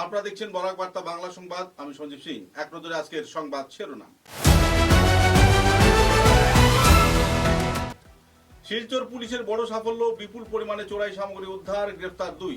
আপনারা দেখছেন বরাক বার্তা বাংলা সংবাদ। আমি সঞ্জীব সিং। এক নজরে আজকের সংবাদ শিরোনাম। শিলচর পুলিশের বড় সাফল্য, বিপুল পরিমাণে চোরাই সামগ্রী উদ্ধার, গ্রেফতার 2।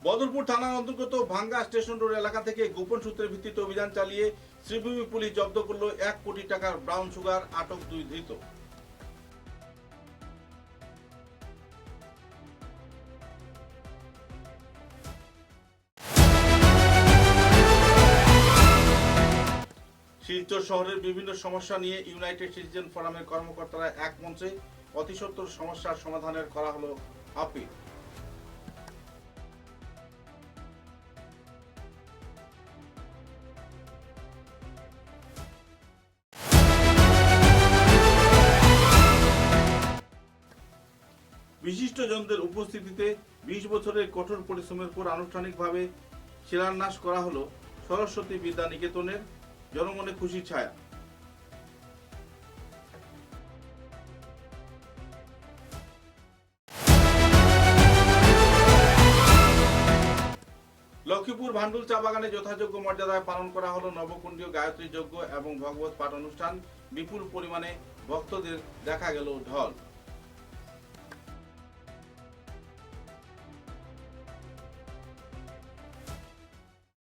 বদরপুর থানার অন্তর্গত ভাঙ্গা স্টেশন রোড এলাকা থেকে গোপন সূত্রের ভিত্তিতে অভিযান চালিয়ে শ্রীভূমি পুলিশ জব্দ করল 1 কোটি টাকার ব্রাউন সুগার, আটক 2 ধৃত। শিলচর শহরের বিভিন্ন সমস্যা নিয়ে ইউনাইটেড সিটিজেন ফোরামের কর্মকর্তারা এক মঞ্চে অতি সত্বর সমস্যার সমাধানের করা হলো আপিল। বিশিষ্টজনদের উপস্থিতিতে 20 বছরের কঠোর পরিশ্রমের পর আনুষ্ঠানিকভাবে শিলান্যাস করা হলো সরস্বতী বিদ্যা নিকেতনের। জনমনে খুশির ছায়া। লক্ষ্মীপুর ভান্ডুল চা বাগানে যথাযোগ্য মর্যাদায় পালন করা হলো নবকুণ্ডীয় গায়ত্রী যজ্ঞ এবং ভগবত পাঠ অনুষ্ঠান। বিপুল পরিমাণে ভক্তদের দেখা গেল ঢল।